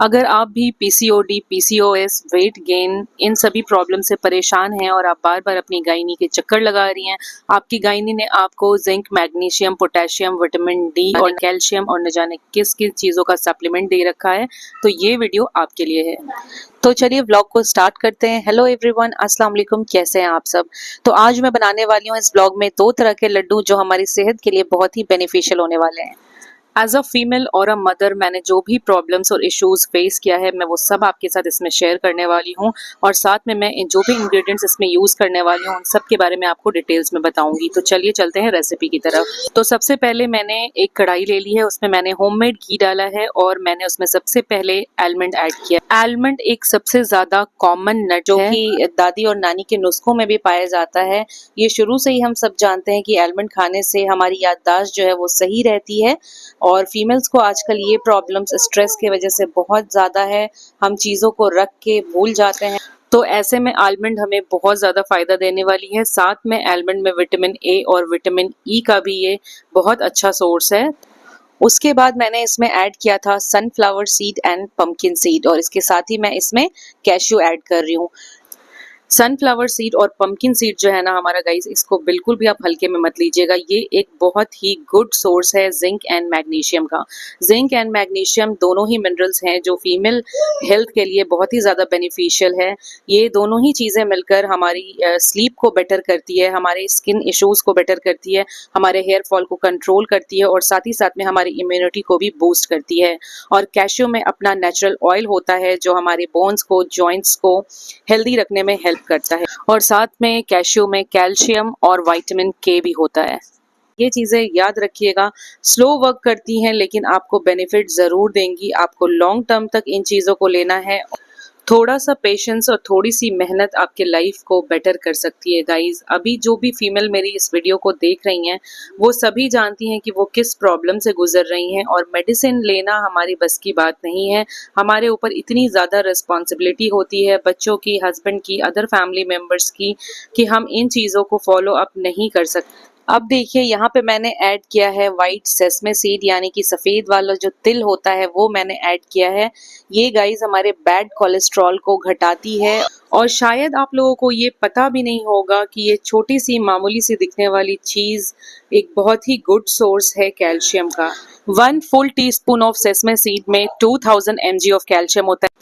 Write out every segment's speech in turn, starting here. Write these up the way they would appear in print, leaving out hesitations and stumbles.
अगर आप भी PCOD, PCOS, weight gain in सभी प्रॉब्लम से परेशान हैं और आप बार-बार अपनी गायनी के चक्कर लगा रही हैं, आपकी गायनी ने आपको zinc, magnesium, potassium, vitamin D और कैल्शियम और न जाने किस-किस चीज़ों का सप्लीमेंट दे रखा है, तो ये वीडियो आपके लिए है। तो चलिए व्लॉग को स्टार्ट करते हैं। हेलो एवरीवन, अस्सलाम वालेकुम, कैसे हैं आप सब। तो आज मैं बनाने वाली हूँ इस व्लॉग में 2 तरह के लड्डू जो हमारी सेहत के लिए बहुत ही बेनिफिशियल होने वाले हैं। एज अ फीमेल और अ मदर मैंने जो भी प्रॉब्लम्स और इश्यूज फेस किया है मैं वो सब आपके साथ इसमें शेयर करने वाली हूँ और साथ में मैं जो भी इंग्रेडिएंट्स इसमें यूज़ करने वाली हूँ उन सब के बारे में आपको डिटेल्स में बताऊंगी। तो चलिए चलते हैं रेसिपी की तरफ। तो सबसे पहले मैंने एक कढ़ाई ले ली है, उसमें मैंने होममेड घी डाला है और मैंने उसमें सबसे पहले आलमंड ऐड किया। आलमंड एक सबसे ज़्यादा कॉमन नट जो कि दादी और नानी के नुस्खों में भी पाया जाता है। ये शुरू से ही हम सब जानते हैं कि आलमंड खाने से हमारी याददाश्त जो है वो सही रहती है और फीमेल्स को आजकल ये प्रॉब्लम्स स्ट्रेस की वजह से बहुत ज़्यादा है, हम चीज़ों को रख के भूल जाते हैं। तो ऐसे में आलमंड हमें बहुत ज़्यादा फ़ायदा देने वाली है। साथ में आलमंड में विटामिन ए और विटामिन ई का भी ये बहुत अच्छा सोर्स है। उसके बाद मैंने इसमें ऐड किया था sunflower seed and pumpkin seed और इसके साथ ही मैं इसमें कैश्यू ऐड कर रही हूँ। सनफ्लावर सीड और पम्पकिन सीड जो है ना हमारा गाइस, इसको बिल्कुल भी आप हल्के में मत लीजिएगा। ये एक बहुत ही गुड सोर्स है जिंक एंड मैग्नीशियम का। जिंक एंड मैग्नीशियम दोनों ही मिनरल्स हैं जो फीमेल हेल्थ के लिए बहुत ही ज़्यादा बेनिफिशियल है। ये दोनों ही चीज़ें मिलकर हमारी स्लीप को बेटर करती है, हमारे स्किन इश्यूज़ को बेटर करती है, हमारे हेयर फॉल को कंट्रोल करती है और साथ ही साथ में हमारी इम्यूनिटी को भी बूस्ट करती है। और कैश्यू में अपना नेचुरल ऑयल होता है जो हमारे बोन्स को, जॉइंट्स को हेल्दी रखने में हेल्प करता है और साथ में कैल्शियम में कैल्शियम और विटामिन के भी होता है। ये चीज़ें याद रखिएगा, स्लो वर्क करती हैं लेकिन आपको बेनिफिट ज़रूर देंगी। आपको लॉन्ग टर्म तक इन चीज़ों को लेना है। थोड़ा सा पेशेंस और थोड़ी सी मेहनत आपके लाइफ को बेटर कर सकती है गाइज। अभी जो भी फीमेल मेरी इस वीडियो को देख रही हैं वो सभी जानती हैं कि वो किस प्रॉब्लम से गुजर रही हैं और मेडिसिन लेना हमारी बस की बात नहीं है। हमारे ऊपर इतनी ज़्यादा रिस्पॉन्सिबिलिटी होती है बच्चों की, हस्बैंड की, अदर फैमिली मेम्बर्स की, कि हम इन चीज़ों को फॉलो अप नहीं कर सकते। अब देखिए यहाँ पे मैंने ऐड किया है वाइट सेसमे सीड यानी कि सफ़ेद वाला जो तिल होता है वो मैंने ऐड किया है। ये गाइस हमारे बैड कोलेस्ट्रॉल को घटाती है और शायद आप लोगों को ये पता भी नहीं होगा कि ये छोटी सी मामूली सी दिखने वाली चीज़ एक बहुत ही गुड सोर्स है कैल्शियम का। 1 full teaspoon of sesame seed में 2000 mg ऑफ कैल्शियम होता है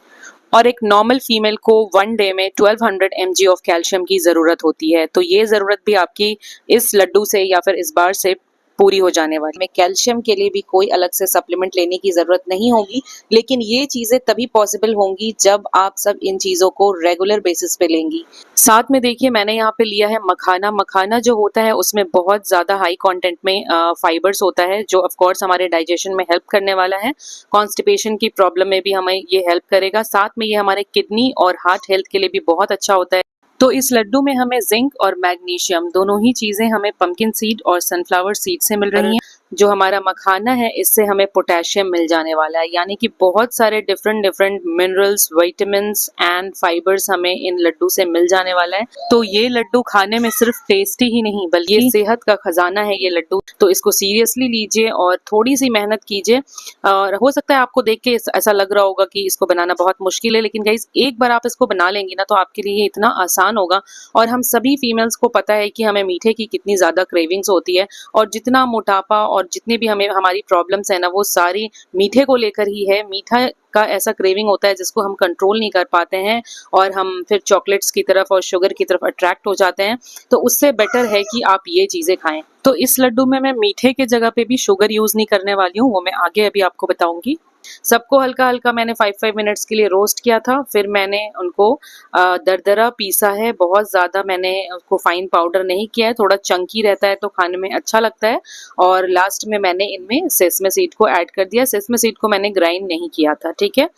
और एक नॉर्मल फीमेल को 1 डे में 1200 mg ऑफ कैल्शियम की ज़रूरत होती है। तो ये ज़रूरत भी आपकी इस लड्डू से या फिर इस बार से पूरी हो जाने वाली है। कैल्शियम के लिए भी कोई अलग से सप्लीमेंट लेने की ज़रूरत नहीं होगी, लेकिन ये चीज़ें तभी पॉसिबल होंगी जब आप सब इन चीज़ों को रेगुलर बेसिस पे लेंगी। साथ में देखिए मैंने यहाँ पे लिया है मखाना। मखाना जो होता है उसमें बहुत ज़्यादा हाई कंटेंट में फाइबर्स होता है जो ऑफ कोर्स हमारे डाइजेशन में हेल्प करने वाला है। कॉन्स्टिपेशन की प्रॉब्लम में भी हमें ये हेल्प करेगा। साथ में ये हमारे किडनी और हार्ट हेल्थ के लिए भी बहुत अच्छा होता है। तो इस लड्डू में हमें जिंक और मैग्नीशियम दोनों ही चीज़ें हमें पंपकिन सीड और सनफ्लावर सीड से मिल रही हैं। जो हमारा मखाना है इससे हमें पोटेशियम मिल जाने वाला है, यानी कि बहुत सारे different minerals, vitamins and fibres हमें इन लड्डू से मिल जाने वाला है। तो ये लड्डू खाने में सिर्फ टेस्टी ही नहीं बल्कि ये सेहत का खजाना है ये लड्डू। तो इसको सीरियसली लीजिए और थोड़ी सी मेहनत कीजिए। और हो सकता है आपको देख के ऐसा लग रहा होगा कि इसको बनाना बहुत मुश्किल है, लेकिन गाइस एक बार आप इसको बना लेंगी ना तो आपके लिए ये इतना आसान होगा। और हम सभी फीमेल्स को पता है कि हमें मीठे की कितनी ज़्यादा क्रेविंग्स होती है और जितना मोटापा और जितनी भी हमें हमारी प्रॉब्लम्स है ना वो सारी मीठे को लेकर ही है। मीठा का ऐसा क्रेविंग होता है जिसको हम कंट्रोल नहीं कर पाते हैं और हम फिर चॉकलेट्स की तरफ और शुगर की तरफ अट्रैक्ट हो जाते हैं। तो उससे बेटर है कि आप ये चीज़ें खाएं। तो इस लड्डू में मैं मीठे के जगह पे भी शुगर यूज़ नहीं करने वाली हूँ, वो मैं आगे अभी आपको बताऊंगी। सबको हल्का हल्का मैंने 5 मिनट्स के लिए रोस्ट किया था, फिर मैंने उनको दरदरा पीसा है। बहुत ज़्यादा मैंने उसको फाइन पाउडर नहीं किया है, थोड़ा चंकी रहता है तो खाने में अच्छा लगता है। और लास्ट में मैंने इनमें सेसमे सीड को ऐड कर दिया। सेसमे सीड को मैंने ग्राइंड नहीं किया था, ठीक है।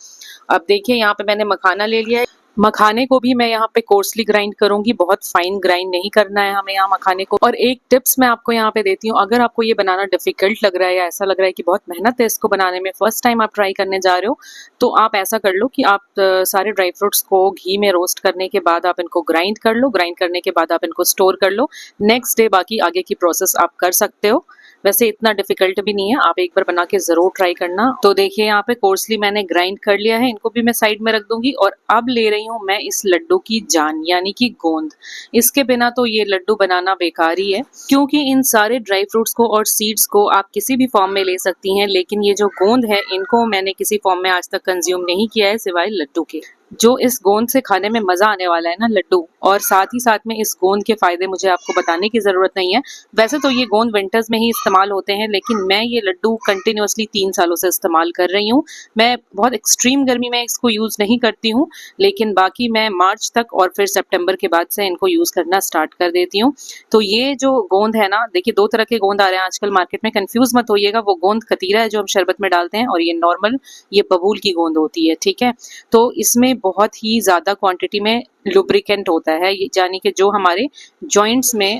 अब देखिए यहाँ पे मैंने मखाना ले लिया है। मखाने को भी मैं यहाँ पे कोर्सली ग्राइंड करूंगी, बहुत फाइन ग्राइंड नहीं करना है हमें यहाँ मखाने को। और एक टिप्स मैं आपको यहाँ पे देती हूँ, अगर आपको ये बनाना डिफिकल्ट लग रहा है या ऐसा लग रहा है कि बहुत मेहनत है इसको बनाने में, फर्स्ट टाइम आप ट्राई करने जा रहे हो, तो आप ऐसा कर लो कि आप सारे ड्राई फ्रूट्स को घी में रोस्ट करने के बाद आप इनको ग्राइंड कर लो। ग्राइंड करने के बाद आप इनको स्टोर कर लो। नेक्स्ट डे बाकी आगे की प्रोसेस आप कर सकते हो। वैसे इतना डिफिकल्ट भी नहीं है, आप एक बार बना के जरूर ट्राई करना। तो देखिए यहाँ पे कोर्सली मैंने ग्राइंड कर लिया है, इनको भी मैं साइड में रख दूंगी। और अब ले रही हूँ मैं इस लड्डू की जान यानी कि गोंद। इसके बिना तो ये लड्डू बनाना बेकार ही है, क्योंकि इन सारे ड्राई फ्रूट्स को और सीड्स को आप किसी भी फॉर्म में ले सकती हैं, लेकिन ये जो गोंद है इनको मैंने किसी फॉर्म में आज तक कंज्यूम नहीं किया है सिवाय लड्डू के। जो इस गोंद से खाने में मजा आने वाला है ना लड्डू, और साथ ही साथ में इस गोंद के फायदे मुझे आपको बताने की जरूरत नहीं है। वैसे तो ये गोंद विंटर्स में ही इस्तेमाल होते हैं, लेकिन मैं ये लड्डू कंटिन्यूअसली 3 सालों से इस्तेमाल कर रही हूँ। मैं बहुत एक्सट्रीम गर्मी में इसको यूज नहीं करती हूँ, लेकिन बाकी मैं मार्च तक और फिर सितंबर के बाद से इनको यूज करना स्टार्ट कर देती हूँ। तो ये जो गोंद है ना, देखिए 2 तरह के गोंद आ रहे हैं आजकल मार्केट में, कंफ्यूज मत होइएगा। वो गोंद कतीरा है जो हम शरबत में डालते हैं, और ये नॉर्मल ये बबूल की गोंद होती है, ठीक है। तो इसमें बहुत ही ज्यादा क्वांटिटी में लुब्रिकेंट होता है, यानी कि जो हमारे जॉइंट्स में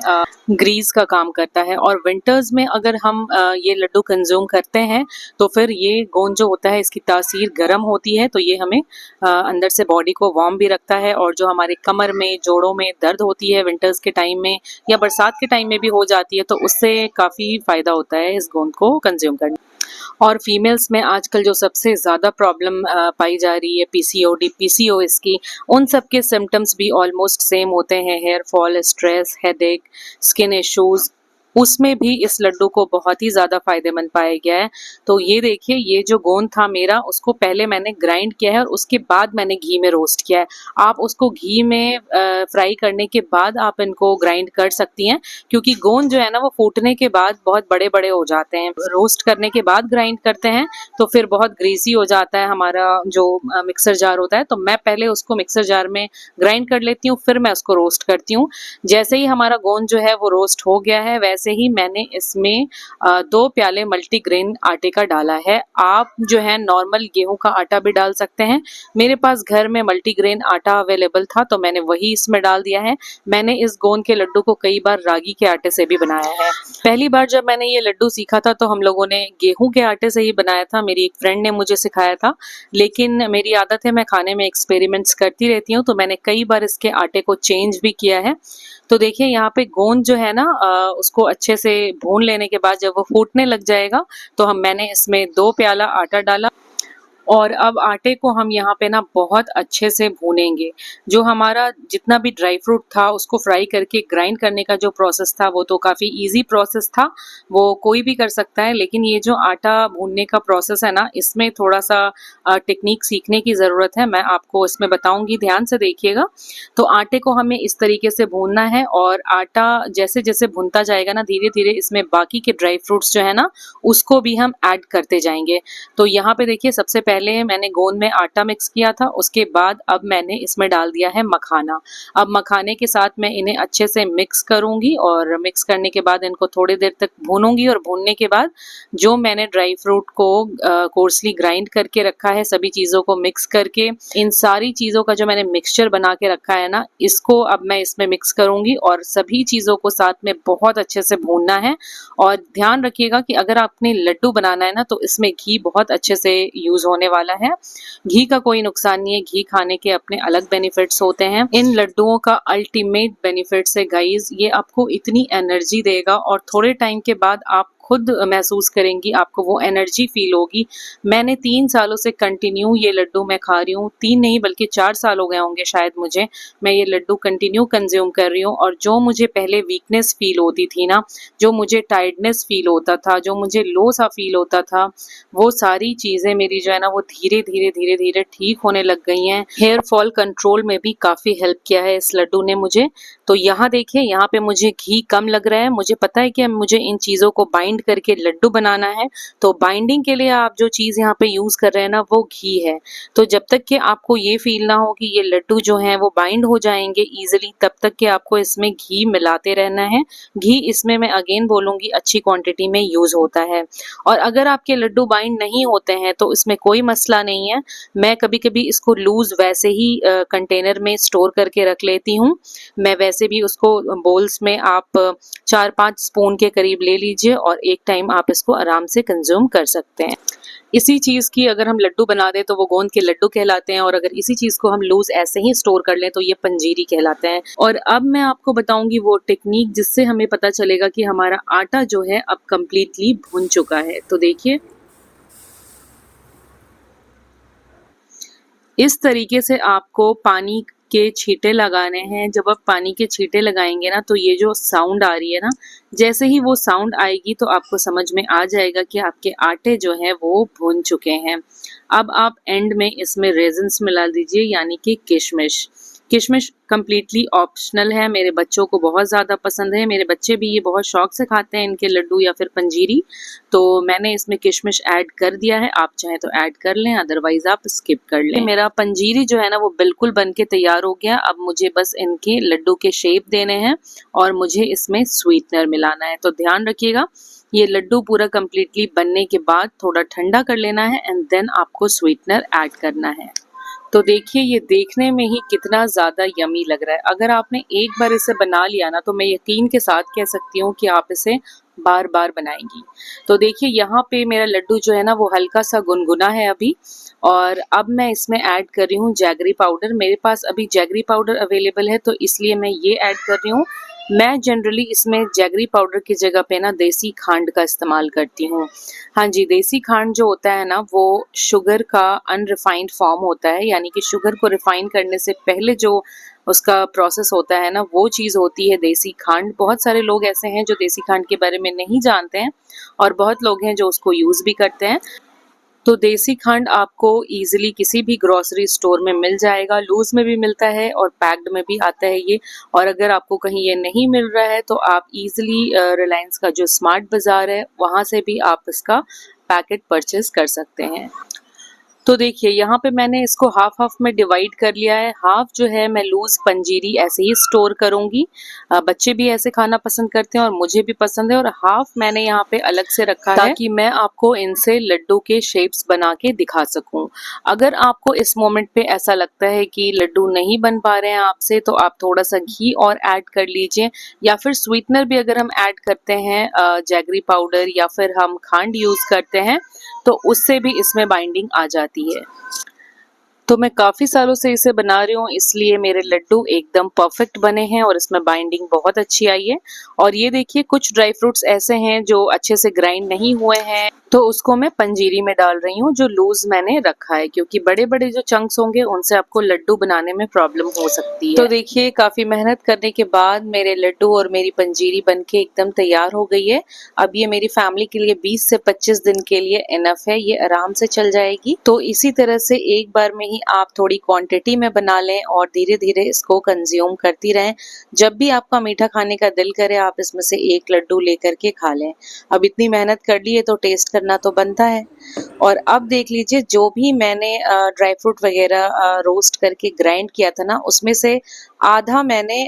ग्रीस का काम करता है। और विंटर्स में अगर हम ये लड्डू कंज्यूम करते हैं तो फिर ये गोंद जो होता है इसकी तासीर गर्म होती है, तो ये हमें अंदर से बॉडी को वार्म भी रखता है। और जो हमारे कमर में जोड़ों में दर्द होती है विंटर्स के टाइम में या बरसात के टाइम में भी हो जाती है, तो उससे काफ़ी फ़ायदा होता है इस गोंद को कंज्यूम करने। और फीमेल्स में आजकल जो सबसे ज़्यादा प्रॉब्लम पाई जा रही है पीसीओडी पीसीओएस की, उन सब के सिम्टम्स भी ऑलमोस्ट सेम होते हैं। Hair fall, stress, headache, skin issues, उसमें भी इस लड्डू को बहुत ही ज़्यादा फायदेमंद पाया गया है। तो ये देखिए, ये जो गोंद था मेरा, उसको पहले मैंने ग्राइंड किया है और उसके बाद मैंने घी में रोस्ट किया है। आप उसको घी में फ्राई करने के बाद आप इनको ग्राइंड कर सकती हैं, क्योंकि गोंद जो है ना वो फूटने के बाद बहुत बड़े बड़े हो जाते हैं। रोस्ट करने के बाद ग्राइंड करते हैं तो फिर बहुत ग्रीसी हो जाता है हमारा जो मिक्सर जार होता है। तो मैं पहले उसको मिक्सर जार में ग्राइंड कर लेती हूँ, फिर मैं उसको रोस्ट करती हूँ। जैसे ही हमारा गोंद जो है वो रोस्ट हो गया है, वैसे ही मैंने इसमें 2 प्याले मल्टीग्रेन आटे का डाला है। आप जो है नॉर्मल गेहूं का आटा भी डाल सकते हैं। मेरे पास घर में मल्टीग्रेन आटा अवेलेबल था तो मैंने वही इसमें डाल दिया है। मैंने इस गोंद के लड्डू को कई बार रागी के आटे से भी बनाया है। पहली बार जब मैंने ये लड्डू सीखा था तो हम लोगों ने गेहूं के आटे से ही बनाया था, मेरी एक फ्रेंड ने मुझे सिखाया था। लेकिन मेरी आदत है, मैं खाने में एक्सपेरिमेंट्स करती रहती हूँ, तो मैंने कई बार इसके आटे को चेंज भी किया है। तो देखिए यहाँ पे गोंद जो है ना, उसको अच्छे से भून लेने के बाद जब वो फूटने लग जाएगा तो मैंने इसमें 2 प्याला आटा डाला। और अब आटे को हम यहाँ पे ना बहुत अच्छे से भूनेंगे। जो हमारा जितना भी ड्राई फ्रूट था उसको फ्राई करके ग्राइंड करने का जो प्रोसेस था वो तो काफ़ी इजी प्रोसेस था, वो कोई भी कर सकता है। लेकिन ये जो आटा भूनने का प्रोसेस है ना, इसमें थोड़ा सा टेक्निक सीखने की ज़रूरत है। मैं आपको इसमें बताऊंगी, ध्यान से देखिएगा। तो आटे को हमें इस तरीके से भूनना है, और आटा जैसे जैसे भुनता जाएगा ना, धीरे धीरे इसमें बाकी के ड्राई फ्रूट्स जो है ना उसको भी हम ऐड करते जाएंगे। तो यहाँ पे देखिए, सबसे पहले मैंने गोंद में आटा मिक्स किया था, उसके बाद अब मैंने इसमें डाल दिया है मखाना। अब मखाने के साथ मैं इन्हें अच्छे से मिक्स करूंगी, और मिक्स करने के बाद इनको थोड़ी देर तक भूनूंगी। और भूनने के बाद जो मैंने ड्राई फ्रूट को कोर्सली ग्राइंड करके रखा है, सभी चीज़ों को मिक्स करके, इन सारी चीज़ों का जो मैंने मिक्सचर बना के रखा है ना, इसको अब मैं इसमें मिक्स करूंगी और सभी चीज़ों को साथ में बहुत अच्छे से भूनना है। और ध्यान रखिएगा कि अगर आपने लड्डू बनाना है ना तो इसमें घी बहुत अच्छे से यूज होने वाला है। घी का कोई नुकसान नहीं है, घी खाने के अपने अलग बेनिफिट्स होते हैं। इन लड्डुओं का अल्टीमेट बेनिफिट्स है गाइस, ये आपको इतनी एनर्जी देगा और थोड़े टाइम के बाद आप खुद महसूस करेंगी, आपको वो एनर्जी फील होगी। मैंने 3 सालों से कंटिन्यू ये लड्डू मैं खा रही हूँ, 3 नहीं बल्कि 4 साल हो गए होंगे शायद मुझे, मैं ये लड्डू कंटिन्यू कंज्यूम कर रही हूँ। और जो मुझे पहले वीकनेस फील होती थी ना, जो मुझे टायर्डनेस फील होता था, जो मुझे लो सा फील होता था, वो सारी चीज़ें मेरी जो है ना वो धीरे धीरे धीरे धीरे ठीक होने लग गई हैं। हेयर फॉल कंट्रोल में भी काफ़ी हेल्प किया है इस लड्डू ने मुझे। तो यहाँ देखिए, यहाँ पे मुझे घी कम लग रहा है। मुझे पता है कि मुझे इन चीज़ों को बाइंड करके लड्डू बनाना है, तो बाइंडिंग के लिए आप जो चीज़ यहाँ पे यूज कर रहे हैं ना वो घी है। तो जब तक कि आपको ये फील ना हो कि ये लड्डू जो हैं वो बाइंड हो जाएंगे इजीली, तब तक कि आपको इसमें घी मिलाते रहना है। घी इसमें मैं अगेन बोलूँगी अच्छी क्वांटिटी में यूज होता है। और अगर आपके लड्डू बाइंड नहीं होते हैं तो इसमें कोई मसला नहीं है। मैं कभी कभी इसको लूज वैसे ही कंटेनर में स्टोर करके रख लेती हूँ। मैं वैसे भी उसको बोल्स में आप 4-5 स्पून के करीब ले लीजिए और एक टाइम आप इसको आराम से कंज्यूम कर सकते हैं। इसी चीज़ की अगर हम लड्डू बना दें तो वो गोंद के लड्डू कहलाते हैं, और अगर इसी चीज़ को हम लूज़ ऐसे ही स्टोर कर लें तो ये पंजीरी कहलाते हैं। और अब मैं आपको बताऊंगी वो टेक्निक जिससे हमें पता चलेगा कि हमारा आटा जो है अब कम्प्लीटली भुन चुका है। तो देखिए, इस तरीके से आपको पानी के छींटे लगाने हैं। जब आप पानी के छींटे लगाएंगे ना तो ये जो साउंड आ रही है ना, जैसे ही वो साउंड आएगी तो आपको समझ में आ जाएगा कि आपके आटे जो हैं वो भून चुके हैं। अब आप एंड में इसमें रेजिन्स मिला दीजिए, यानी कि किशमिश। किशमिश कम्प्लीटली ऑप्शनल है, मेरे बच्चों को बहुत ज़्यादा पसंद है, मेरे बच्चे भी ये बहुत शौक से खाते हैं इनके लड्डू या फिर पंजीरी, तो मैंने इसमें किशमिश ऐड कर दिया है। आप चाहें तो ऐड कर लें, अदरवाइज आप स्किप कर लें। मेरा पंजीरी जो है ना वो बिल्कुल बन के तैयार हो गया। अब मुझे बस इनके लड्डू के शेप देने हैं और मुझे इसमें स्वीटनर मिलाना है। तो ध्यान रखिएगा, ये लड्डू पूरा कम्प्लीटली बनने के बाद थोड़ा ठंडा कर लेना है एंड देन आपको स्वीटनर ऐड करना है। तो देखिए, ये देखने में ही कितना ज़्यादा यमी लग रहा है। अगर आपने एक बार इसे बना लिया ना तो मैं यकीन के साथ कह सकती हूँ कि आप इसे बार बार बनाएंगी। तो देखिए, यहाँ पे मेरा लड्डू जो है ना वो हल्का सा गुनगुना है अभी, और अब मैं इसमें ऐड कर रही हूँ जैगरी पाउडर। मेरे पास अभी जैगरी पाउडर अवेलेबल है तो इसलिए मैं ये ऐड कर रही हूँ। मैं जनरली इसमें जैगरी पाउडर की जगह पे ना देसी खांड का इस्तेमाल करती हूँ। हाँ जी, देसी खांड जो होता है ना वो शुगर का अनरिफाइंड फॉर्म होता है, यानी कि शुगर को रिफाइन करने से पहले जो उसका प्रोसेस होता है ना वो चीज़ होती है देसी खांड। बहुत सारे लोग ऐसे हैं जो देसी खांड के बारे में नहीं जानते हैं और बहुत लोग हैं जो उसको यूज़ भी करते हैं। तो देसी खंड आपको इजीली किसी भी ग्रोसरी स्टोर में मिल जाएगा, लूज में भी मिलता है और पैक्ड में भी आता है ये। और अगर आपको कहीं ये नहीं मिल रहा है तो आप इजीली रिलायंस का जो स्मार्ट बाज़ार है वहाँ से भी आप इसका पैकेट परचेज कर सकते हैं। तो देखिए, यहाँ पे मैंने इसको हाफ हाफ में डिवाइड कर लिया है। हाफ जो है मैं लूज पंजीरी ऐसे ही स्टोर करूँगी, बच्चे भी ऐसे खाना पसंद करते हैं और मुझे भी पसंद है। और हाफ मैंने यहाँ पे अलग से रखा है ताकि मैं आपको इनसे लड्डू के शेप्स बना के दिखा सकूँ। अगर आपको इस मोमेंट पे ऐसा लगता है कि लड्डू नहीं बन पा रहे हैं आपसे तो आप थोड़ा सा घी और ऐड कर लीजिए, या फिर स्वीटनर भी अगर हम ऐड करते हैं, जैगरी पाउडर या फिर हम खांड यूज़ करते हैं तो उससे भी इसमें बाइंडिंग आ जाती है। तो मैं काफ़ी सालों से इसे बना रही हूँ, इसलिए मेरे लड्डू एकदम परफेक्ट बने हैं और इसमें बाइंडिंग बहुत अच्छी आई है। और ये देखिए, कुछ ड्राई फ्रूट्स ऐसे हैं जो अच्छे से ग्राइंड नहीं हुए हैं तो उसको मैं पंजीरी में डाल रही हूँ जो लूज मैंने रखा है, क्योंकि बड़े बड़े जो चंक्स होंगे उनसे आपको लड्डू बनाने में प्रॉब्लम हो सकती है। तो देखिए, काफ़ी मेहनत करने के बाद मेरे लड्डू और मेरी पंजीरी बनके एकदम तैयार हो गई है। अब ये मेरी फैमिली के लिए 20 से 25 दिन के लिए इनफ है, ये आराम से चल जाएगी। तो इसी तरह से एक बार में ही आप थोड़ी क्वांटिटी में बना लें और धीरे धीरे इसको कंज्यूम करती रहें। जब भी आपका मीठा खाने का दिल करे आप इसमें से एक लड्डू लेकर के खा लें। अब इतनी मेहनत कर ली है तो टेस्ट करना तो बनता है। और अब देख लीजिए, जो भी मैंने ड्राई फ्रूट वगैरह रोस्ट करके ग्राइंड किया था ना उसमें से आधा मैंने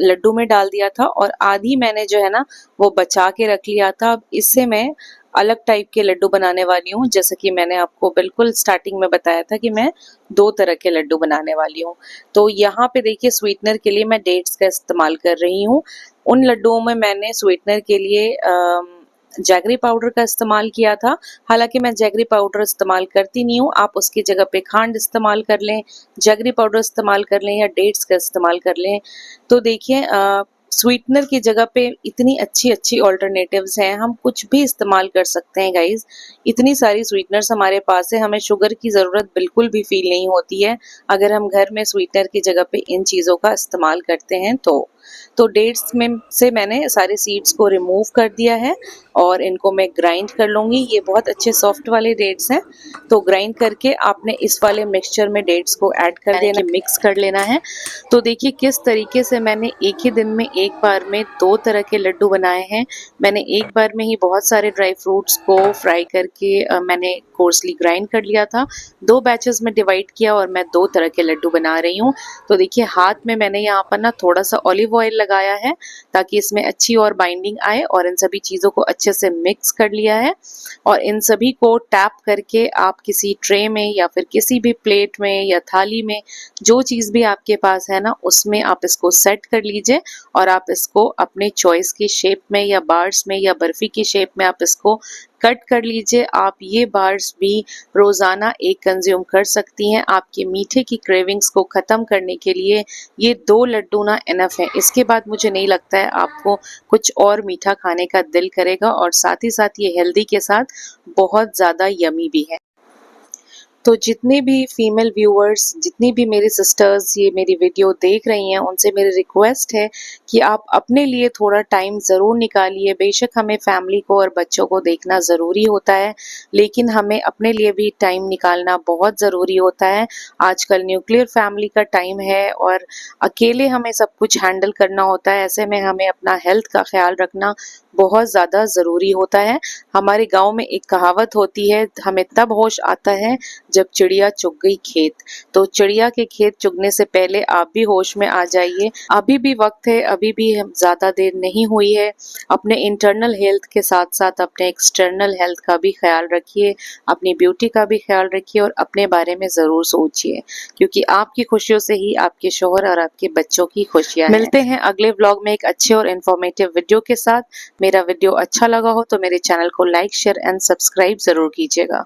लड्डू में डाल दिया था और आधी मैंने जो है ना वो बचा के रख लिया था। अब इससे मैं अलग टाइप के लड्डू बनाने वाली हूँ, जैसे कि मैंने आपको बिल्कुल स्टार्टिंग में बताया था कि मैं 2 तरह के लड्डू बनाने वाली हूँ। तो यहाँ पे देखिए, स्वीटनर के लिए मैं डेट्स का इस्तेमाल कर रही हूँ। उन लड्डुओं में मैंने स्वीटनर के लिए जैगरी पाउडर का इस्तेमाल किया था। हालांकि मैं जैगरी पाउडर इस्तेमाल करती नहीं हूँ, आप उसकी जगह पे खांड इस्तेमाल कर लें, जैगरी पाउडर इस्तेमाल कर लें या डेट्स का इस्तेमाल कर लें। तो देखिए, स्वीटनर की जगह पे इतनी अच्छी अच्छी ऑल्टरनेटिव्स हैं, हम कुछ भी इस्तेमाल कर सकते हैं गाइज। इतनी सारी स्वीटनर्स हमारे पास है, हमें शुगर की ज़रूरत बिल्कुल भी फील नहीं होती है अगर हम घर में स्वीटनर की जगह पे इन चीज़ों का इस्तेमाल करते हैं। तो डेट्स में से मैंने सारे सीड्स को रिमूव कर दिया है और इनको मैं ग्राइंड कर लूँगी। ये बहुत अच्छे सॉफ्ट वाले डेट्स हैं, तो ग्राइंड करके आपने इस वाले मिक्सचर में डेट्स को ऐड कर देना, मिक्स कर लेना है। तो देखिए किस तरीके से मैंने एक ही दिन में एक बार में 2 तरह के लड्डू बनाए हैं। मैंने एक बार में ही बहुत सारे ड्राई फ्रूट्स को फ्राई करके मैंने कोर्सली ग्राइंड कर लिया था, 2 बैचेस में डिवाइड किया और मैं 2 तरह के लड्डू बना रही हूँ। तो देखिए, हाथ में मैंने यहाँ पर ना थोड़ा सा ऑलिव ऑयल लगाया है ताकि इसमें अच्छी और बाइंडिंग आए, और इन सभी चीज़ों को अच्छे से मिक्स कर लिया है। और इन सभी को टैप करके आप किसी ट्रे में या फिर किसी भी प्लेट में या थाली में, जो चीज़ भी आपके पास है ना, उसमें आप इसको सेट कर लीजिए और आप इसको अपने चॉइस की शेप में या बार्स में या बर्फ़ी की शेप में आप इसको कट कर लीजिए। आप ये बार्स भी रोज़ाना एक कंज्यूम कर सकती हैं। आपके मीठे की क्रेविंग्स को ख़त्म करने के लिए ये 2 लड्डू ना इनफ है। इसके बाद मुझे नहीं लगता है आपको कुछ और मीठा खाने का दिल करेगा, और साथ ही साथ ये हेल्दी के साथ बहुत ज़्यादा यमी भी है। तो जितने भी फीमेल व्यूअर्स, जितनी भी मेरी सिस्टर्स ये मेरी वीडियो देख रही हैं, उनसे मेरी रिक्वेस्ट है कि आप अपने लिए थोड़ा टाइम ज़रूर निकालिए। बेशक हमें फैमिली को और बच्चों को देखना ज़रूरी होता है, लेकिन हमें अपने लिए भी टाइम निकालना बहुत ज़रूरी होता है। आजकल न्यूक्लियर फैमिली का टाइम है और अकेले हमें सब कुछ हैंडल करना होता है। ऐसे में हमें अपना हेल्थ का ख्याल रखना बहुत ज़्यादा ज़रूरी होता है। हमारे गाँव में एक कहावत होती है, हमें तब होश आता है जब चिड़िया चुग गई खेत। तो चिड़िया के खेत चुगने से पहले आप भी होश में आ जाइए। अभी भी वक्त है, अभी भी ज़्यादा देर नहीं हुई है। अपने इंटरनल हेल्थ के साथ साथ अपने एक्सटर्नल हेल्थ का भी ख्याल रखिए, अपनी ब्यूटी का भी ख्याल रखिए और अपने बारे में ज़रूर सोचिए, क्योंकि आपकी खुशियों से ही आपके शौहर और आपके बच्चों की खुशियाँ हैं। मिलते हैं अगले व्लॉग में एक अच्छे और इन्फॉर्मेटिव वीडियो के साथ। मेरा वीडियो अच्छा लगा हो तो मेरे चैनल को लाइक, शेयर एंड सब्सक्राइब ज़रूर कीजिएगा।